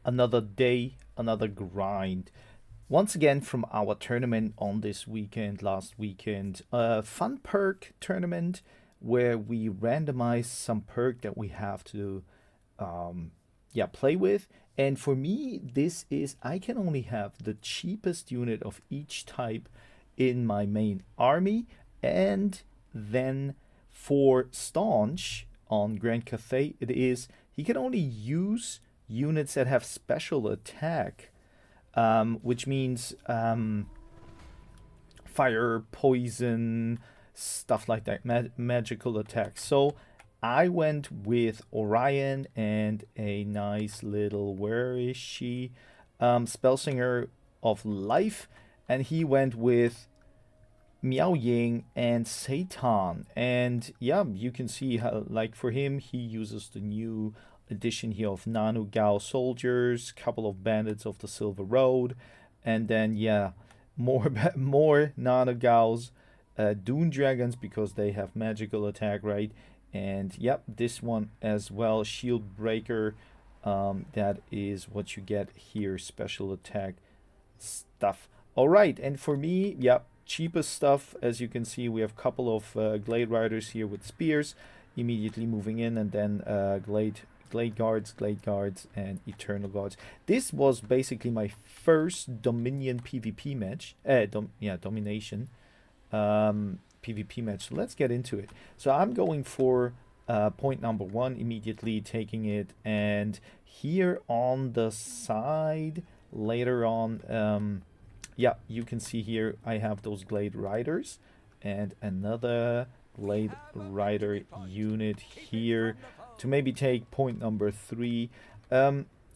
Another day, another grind. Once again from our tournament on this weekend, last weekend, a fun perk tournament where we randomize some perk that we have to play with. And for me, this is I can only have the cheapest unit of each type in my main army. And then for Staunch on Grand Cathay, it is he can only use units that have special attack, which means fire, poison, stuff like that, magical attacks. So I went with Orion and a nice little, where is she? Spellsinger of Life, and he went with Miao Ying and Satan. And yeah, you can see how, like for him, he uses the new edition here of Nanu Gao soldiers, couple of bandits of the Silver Road, and then yeah, more more Nanu Gaos, Dune Dragons because they have magical attack, right? And yep, this one as well, Shield Breaker. That is what you get here, special attack stuff. All right, and for me, yep, cheapest stuff. As you can see, we have a couple of Glade Riders here with spears, immediately moving in, and then Glade Guards, and Eternal Guards. This was basically my first Dominion PvP match. Domination PvP match. So let's get into it. So I'm going for point number one, immediately taking it, and here on the side later on, yeah, you can see here I have those Glade Riders and another Glade Rider unit here to maybe take point number three.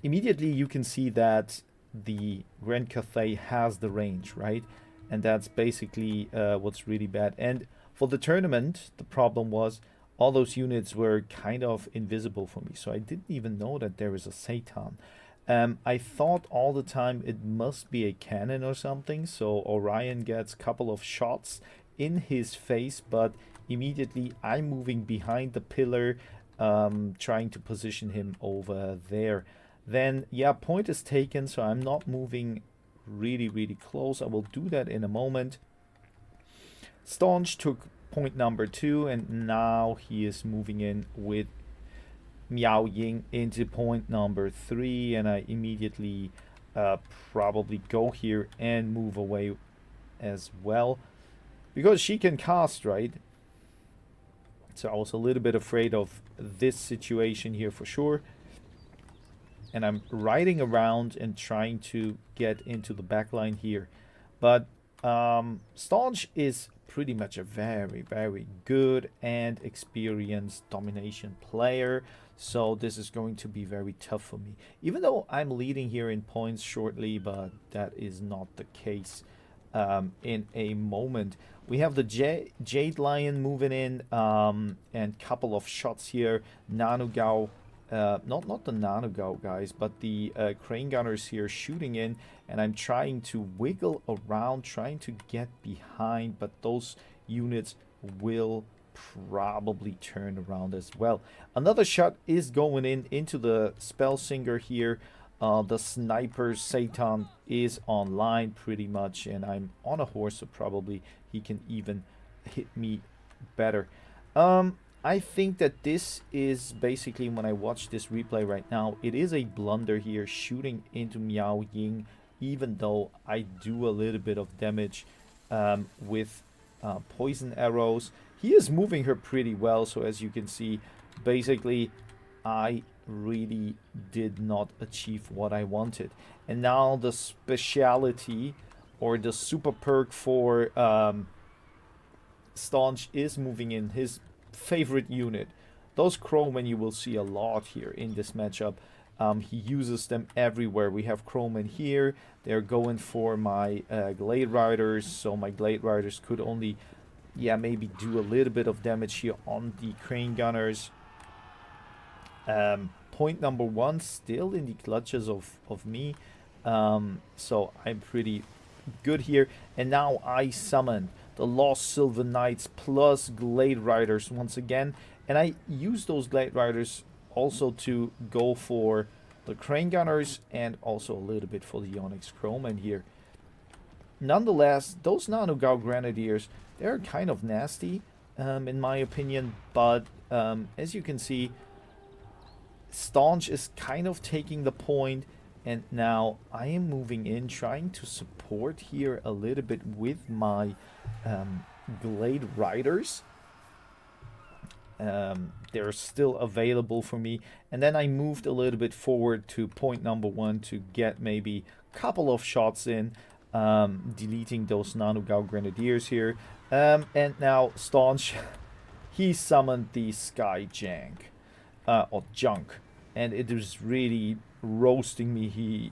Immediately you can see that the Grand Cathay has the range, right? And that's basically what's really bad. And for the tournament, the problem was all those units were kind of invisible for me, so I didn't even know that there is a Satan. I thought all the time it must be a cannon or something, so Orion gets a couple of shots in his face, but immediately I'm moving behind the pillar, trying to position him over there. Then, yeah, point is taken, so I'm not moving really close. I will do that in a moment. Staunch took point number two, and now he is moving in with Miao Ying into point number three, and I immediately probably go here and move away as well because she can cast, right? So I was a little bit afraid of this situation here for sure, and I'm riding around and trying to get into the back line here, but Staunch is pretty much a very good and experienced domination player, so this is going to be very tough for me, even though I'm leading here in points shortly, but that is not the case in a moment. We have the Jade Lion moving in, and couple of shots here. Nanugao, not the Nanugao guys, but the Crane Gunners here shooting in, and I'm trying to wiggle around, trying to get behind, but those units will probably turn around as well. Another shot is going in into the Spellsinger here. The sniper Satan is online pretty much, and I'm on a horse, so probably he can even hit me better. I think that this is basically, when I watch this replay right now, it is a blunder here shooting into Miao Ying, even though I do a little bit of damage with poison arrows. He is moving her pretty well, so as you can see, basically I really did not achieve what I wanted. And now the speciality or the super perk for Staunch is moving in his favorite unit. Those Crowmen you will see a lot here in this matchup. He uses them everywhere. We have Crowmen here. They're going for my Glade Riders, so my Glade Riders could only, yeah, maybe do a little bit of damage here on the Crane Gunners. Point number one still in the clutches of me, so I'm pretty good here. And now I summon the Lost Silver Knights plus Glade Riders once again, and I use those Glade Riders also to go for the crane gunners, and also a little bit for the Onyx Crowman here. Nonetheless, those Nanogal Grenadiers, they're kind of nasty, in my opinion, but as you can see, Staunch is kind of taking the point, and now I am moving in, trying to support here a little bit with my Glade Riders. They're still available for me, and then I moved a little bit forward to point number 1 to get maybe a couple of shots in, deleting those Nanogal Grenadiers here. And now Staunch, he summoned the Sky Jank, or Junk, and it was really roasting me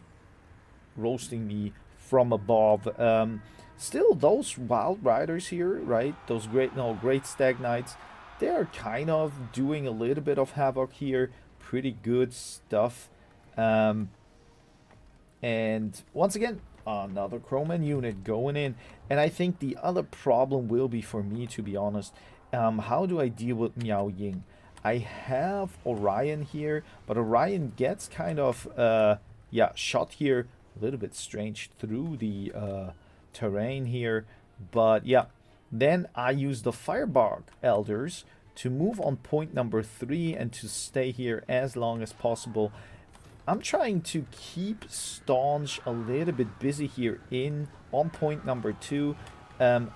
from above. Still, those Wild Riders here, right? Those great Stag Knights, they're kind of doing a little bit of havoc here. Pretty good stuff. And once again, another Crowman unit going in. And I think the other problem will be, for me, to be honest, how do I deal with Miao Ying? I have Orion here, but Orion gets kind of, shot here. A little bit strange through the terrain here. But yeah, then I use the Firebark Elders to move on point number 3 and to stay here as long as possible. I'm trying to keep Staunch a little bit busy here on point number 2,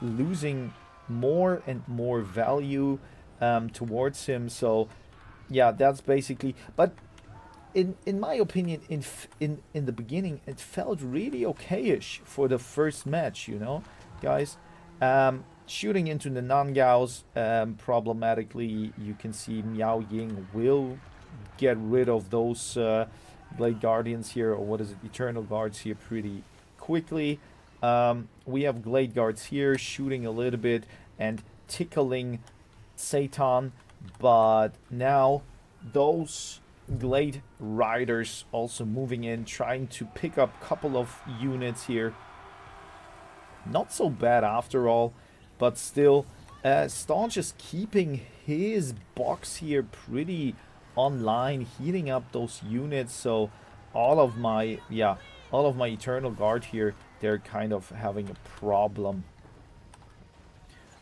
losing more and more value towards him. So yeah, that's basically, but in my opinion, in the beginning, it felt really okay-ish for the first match, you know, guys. Shooting into the non-Gaos, problematically, you can see Miao Ying will get rid of those Blade Guardians here, or what is it, Eternal Guards here, pretty quickly. We have Glade Guards here shooting a little bit and tickling Satan, but now those Glade Riders also moving in, trying to pick up a couple of units here. Not so bad after all, but still, Staunch is keeping his box here pretty online, heating up those units. So all of my Eternal Guard here, they're kind of having a problem.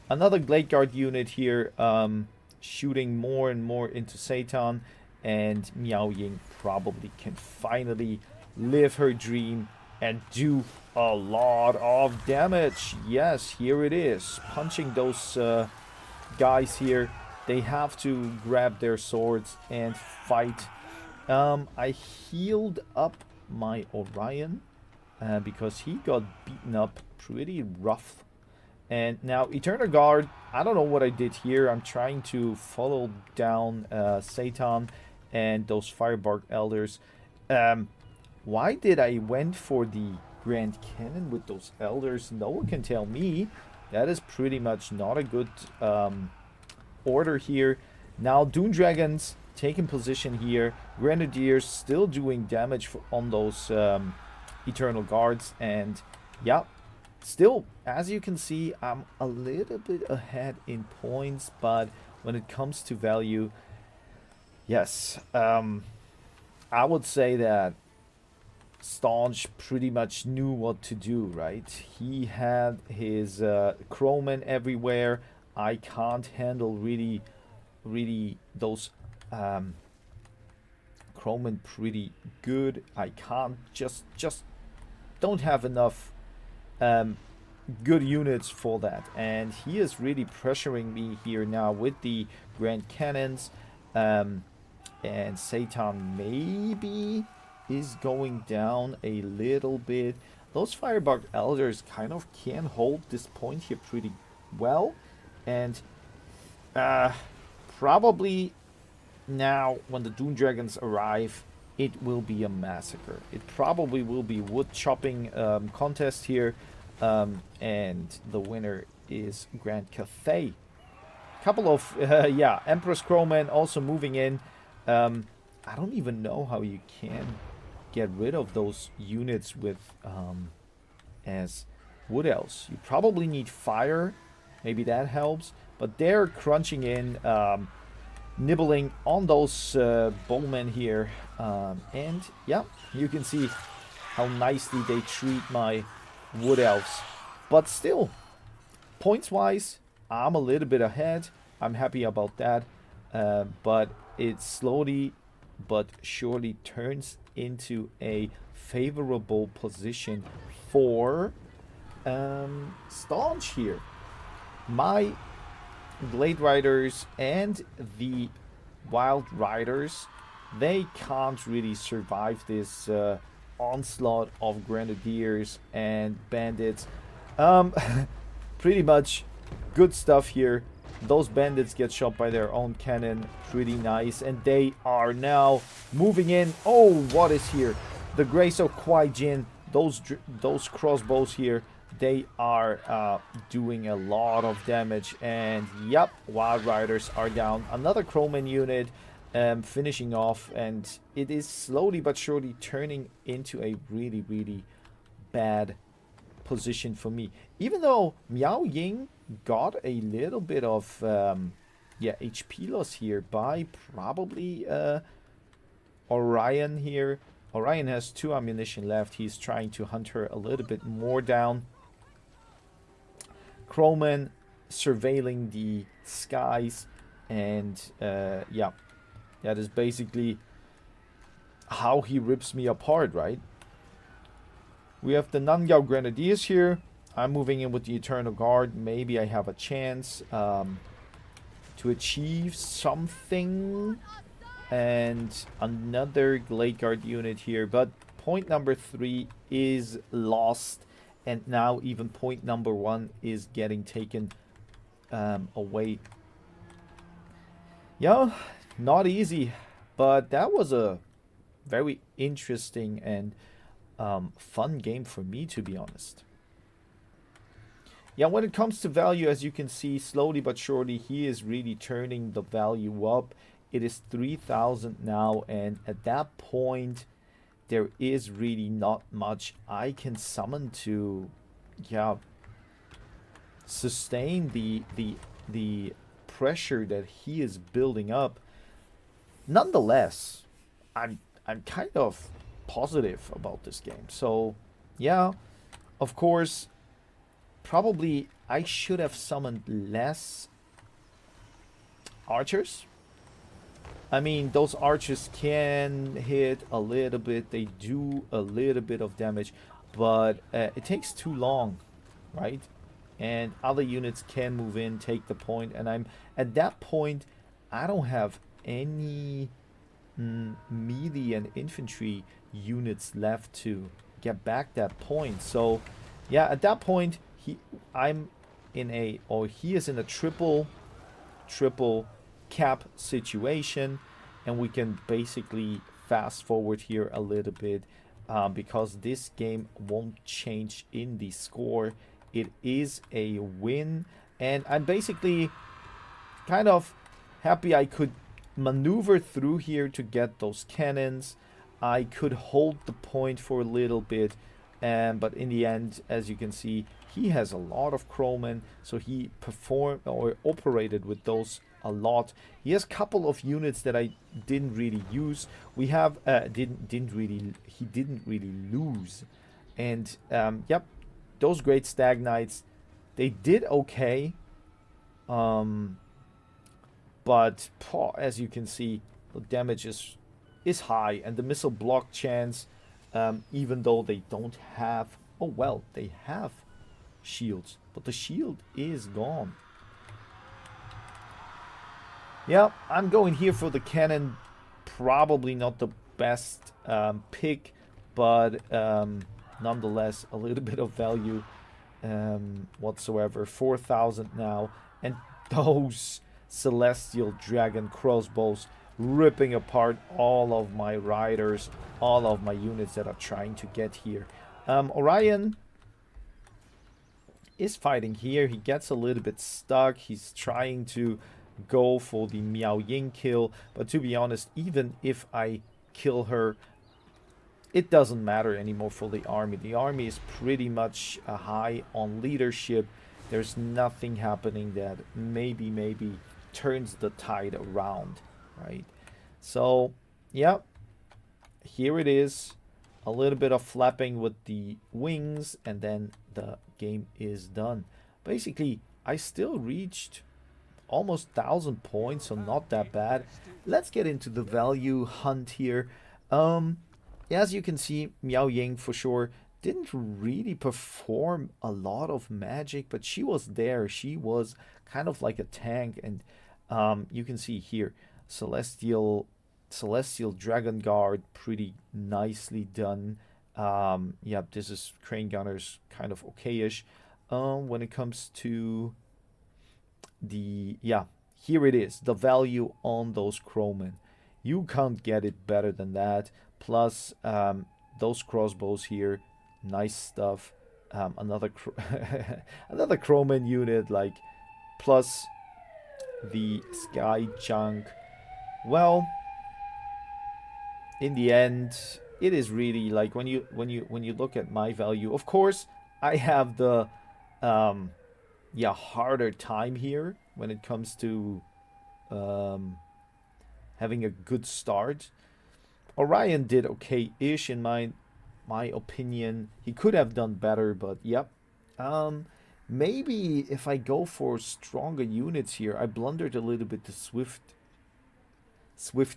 Another Glade Guard unit here, shooting more and more into Satan, and Miao Ying probably can finally live her dream and do a lot of damage. Yes, here it is. Punching those guys here. They have to grab their swords and fight. I healed up my Orion because he got beaten up pretty rough. And now Eternal Guard, I don't know what I did here. I'm trying to follow down Satan and those Firebark Elders. Why did I went for the Grand Cannon with those Elders? No one can tell me. That is pretty much not a good order here. Now Doom Dragons taking position here. Grenadiers still doing damage on those Eternal Guards. And yeah, still, as you can see, I'm a little bit ahead in points, but when it comes to value, yes, I would say that Staunch pretty much knew what to do, right? He had his Crowman everywhere. I can't handle really those Crowman pretty good. I can't just don't have enough good units for that, and he is really pressuring me here now with the Grand Cannons, and Satan maybe is going down a little bit. Those Firebark Elders kind of can hold this point here pretty well, and probably now when the Doom Dragons arrive, it will be a massacre. It probably will be wood chopping contest here, and the winner is Grand Cathay. Couple of Empress Crowman also moving in. I don't even know how you can get rid of those units with as wood elves. You probably need fire, maybe that helps, but they're crunching in nibbling on those bowmen here. And yeah, you can see how nicely they treat my wood elves. But still, points-wise, I'm a little bit ahead. I'm happy about that. But it slowly but surely turns into a favorable position for Staunch here. My Blade Riders and the Wild Riders, they can't really survive this onslaught of Grenadiers and Bandits. Pretty much good stuff here. Those bandits get shot by their own cannon. Pretty nice. And they are now moving in. Oh, what is here? The Grace of Kwai Jin. Those crossbows here, they are doing a lot of damage. And yep, Wild Riders are down. Another Crowman unit finishing off. And it is slowly but surely turning into a really, really bad position for me. Even though Miao Ying got a little bit of HP loss here by probably Orion here. Orion has 2 ammunition left. He's trying to hunt her a little bit more down. Crowman surveilling the skies, and yeah, that is basically how he rips me apart, right? We have the Nangao Grenadiers here. I'm moving in with the Eternal Guard. Maybe I have a chance to achieve something. And another Glade Guard unit here. But point number 3 is lost. And now even point number 1 is getting taken away. Yeah, not easy. But that was a very interesting and fun game for me, to be honest. Yeah, when it comes to value, as you can see, slowly but surely, he is really turning the value up. It is 3,000 now, and at that point, there is really not much I can summon to, yeah, sustain the pressure that he is building up. Nonetheless, I'm kind of positive about this game. So, yeah, of course, probably I should have summoned less archers. I mean, those archers can hit a little bit. They do a little bit of damage, but it takes too long, right? And other units can move in, take the point, and I'm at that point, I don't have any melee and infantry units left to get back that point. So yeah, at that point he is in a triple cap situation, and we can basically fast forward here a little bit because this game won't change in the score. It is a win, and I'm basically kind of happy I could maneuver through here to get those cannons. I could hold the point for a little bit, but in the end, as you can see, he has a lot of Crowman, so he performed or operated with those a lot. He has a couple of units that I didn't really use. We have he didn't really lose, and yep, those great Stag Knights, they did okay. But as you can see, the damage is high, and the missile block chance, even though they don't have, oh well, they have shields, but the shield is gone. Yeah, I'm going here for the cannon. Probably not the best pick, but nonetheless a little bit of value whatsoever. 4,000 now, and those Celestial Dragon crossbows ripping apart all of my riders, all of my units that are trying to get here. Orion is fighting here. He gets a little bit stuck. He's trying to go for the Miao Ying kill, but to be honest, even if I kill her, it doesn't matter anymore for the army. The army is pretty much high on leadership. There's nothing happening that maybe turns the tide around, right? So, yeah, here it is. A little bit of flapping with the wings, and then the game is done. Basically, I still reached almost 1,000 points, so not that bad. Let's get into the value hunt here. As you can see, Miao Ying for sure didn't really perform a lot of magic, but she was there. She was kind of like a tank, and you can see here, Celestial Dragon Guard, pretty nicely done. Yeah, this is Crane Gunner's kind of okayish. When it comes to the, yeah, here it is, the value on those Crowmen. You can't get it better than that. Plus, those crossbows here, nice stuff. Another another Crowman unit, like, plus the Sky Junk. Well, in the end, it is really like when you look at my value. Of course, I have the yeah, harder time here when it comes to having a good start. Orion did okay-ish in my opinion. He could have done better, but yep. Maybe if I go for stronger units here, I blundered a little bit to Swift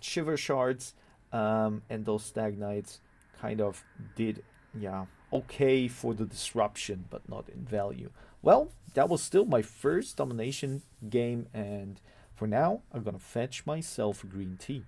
Shiver Shards, and those Stag Knights kind of did, yeah, okay for the disruption, but not in value. Well, that was still my first domination game, and for now, I'm gonna fetch myself a green tea.